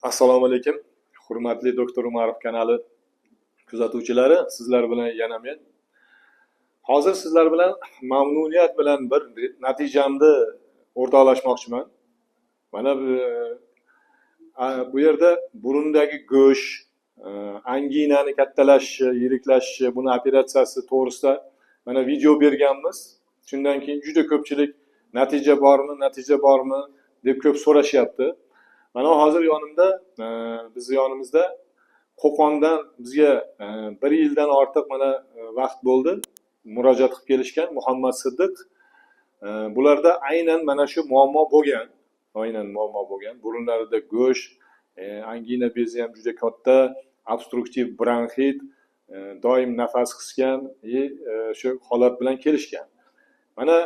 Assalomu alaykum. Hurmatli Doktor Umarov kanali kuzatuvchilari, sizlar bilan yana men. Hozir sizlar bilan mamnuniyat bilan bir natijamni o'rtoqlashmoqchiman. Mana bu yerda burundagi go'sht, anginani kattalashishi, yiriklashishi, buni operatsiyasi to'g'risida mana video berganmiz. Shundan keyin juda ko'pchilik natija bormi deb ko'p so'rashyapti. Mana hozir bizni yonimizda Qo'qondan bizga 1 yildan ortiq mana vaqt bo'ldi murojaat qilib kelishgan Muhammad Siddiq. Bularda aynan mana shu muammo bo'lgan. Burunlarida go'sht, angina bezi ham juda katta, obstruktiv bronxit, doim nafas qisgan, shu holat bilan kelishgan. Mana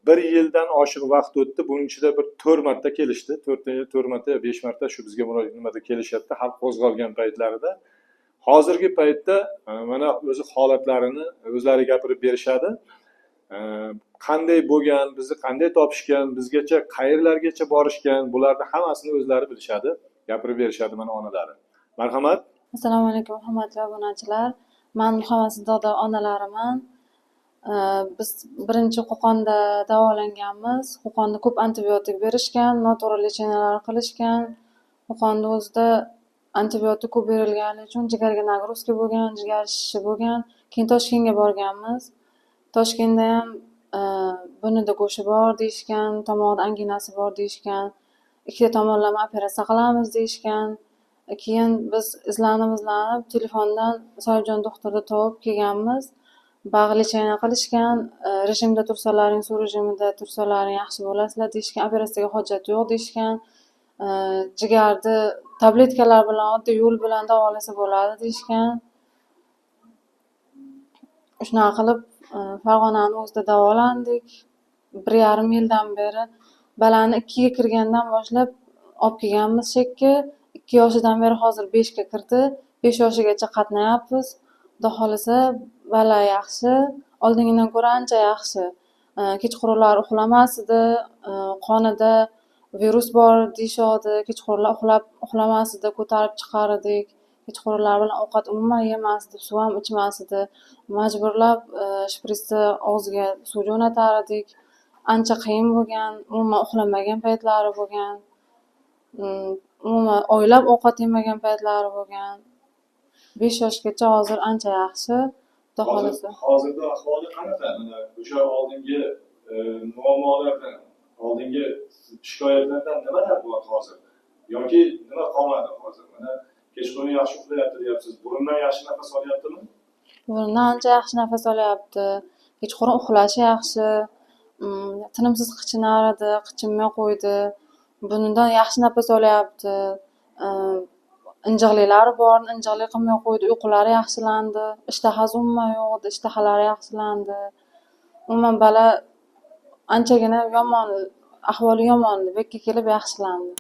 1 yildan oshiq vaqt o'tdi. Buning ichida bir 4 marta kelishdi. 4 marta, 5 marta shu bizga murojaat kelishyapti, xalq qo'zg'algan paytlarida. Hozirgi paytda mana o'zi holatlarini o'zlari gapirib berishadi. Qanday bo'lgan, bizni qanday topishgan, bizgacha qayerlargacha borishgan, bularni hammasini o'zlari bilishadi, gapirib berishadi mana onalari. Marhamat. Assalomu alaykum hurmatli obunachilar. Men Muhammad Siddiq onalariman. Biz birinchi Qo'qonda davolanganmiz. Qo'qonda ko'p antibiotik berishgan, noto'g'ri lecheniyalar qilishgan. Qo'qonda o'zida antibiotik ko'p berilgani uchun jigarga nagruzka bo'lgan, jigar shishi bo'lgan. Keyin Toshkentga borganmiz. Toshkentda ham bunida go'shi bor deyishgan, tomog'ida anginasi bor deyishgan. Ikkita tomonlama operatsiya qilamiz deyishgan. Keyin biz izlanib telefondan Soyibjon doktorni topib kelganmiz. Bag' lecheniya qilishgan, rejimda tursalaring, suv rejimida tursalaring yaxshi bo'lasizlar deyishgan, operatsiyaga hojat yo'q deyishgan. Jigarni tabletkalar bilan, oddiy yo'l bilan davolasa bo'ladi deyishgan. Shunaqa qilib Farg'onani o'zida davolandik. 1,5 yildan beri balani 2 ga kirgandan boshlab olib kelganmiz chekka. 2 yoshidan beri hozir 5 ga kirdi. 5 yoshigacha qatnayapmiz. Xudo xolasa bala yaxshi, oldingidan ko'ra ancha yaxshi. Kechqurunlar uxlamas edi, qonida virus bor deyishadi. Kechqurunlar uxlamas edi, ko'tarib chiqar edik. Kechqurunlar bilan ovqat umuman yemasdi, suv ham ichmasdi. Majburlab shpritsni og'ziga suv jo'natar edik. Ancha qiyin bo'lgan, umuman uxlamagan paytlari bo'lgan. Umuman oylab ovqat yemagan paytlari bo'lgan. 5 yoshgacha hozir ancha yaxshi. Xudo xolasa. Hozirda ahvoli qanaqa? Mana o'sha oldingi muammolardan, oldingi shikoyatlardan nimalar bor hozir? Yoki nima qolmadi hozir? Mana kechqurun yaxshi uxlayapti deyapsiz. Burundan yaxshi nafas olyaptimi? Burundan ancha yaxshi nafas olyapti. Kechqurun uxlashi yaxshi. Tinimsiz qichinar edi, qichinmay qo'ydi. Bundan yaxshi nafas olyapti. Injiqliklari bor, injiqlik qilmay qo'ydi. Uyqulari yaxshilandi. Ishtahasi umuman yo'q edi, ishtahalari yaxshilandi. Umuman bala anchagina yomon, ahvoli yomon edi. Bekka kelib yaxshilandi.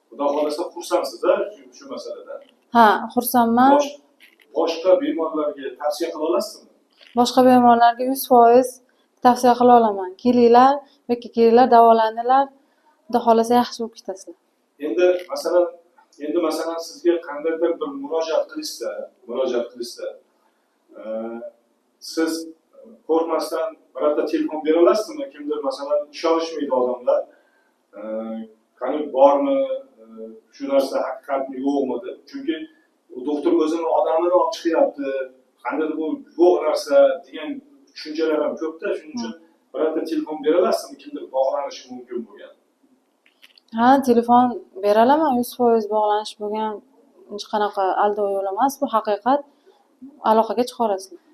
Xudo xolasa xursandsiz-a shu masaladan? Ha, xursandman. Boshqa bemorlarga tavsiya qila olasizmi? Boshqa bemorlarga 100% tavsiya qila olaman. Kelinglar, bekka kelinglar, davolaninglar. Xudo xolasa yaxshi bo'lib ketasizlar. Endi masalan sizga qandaydir bir murojaat qilishsa, siz qo'rqmasdan birorta telefon bera olasizmi? Kimdir masalan ishonishmaydi odamlar. Qani bormi, shu narsa haqiqatmi yo'qmi deb. Chunki doktor o'zini odamini olib chiqyapti. Qanday bu yo'q narsa degan tushunchalar ham ko'pda. Shuning uchun birorta telefon bera olasizmi? Kimdir bog'lanishi mumkin bo'lgan. Ha, telefon bera olaman, 100% bog'lanish bo'lgan. Hech qanaqa aldov yo'l emas, bu haqiqat. Aloqaga chiqa olasizlar.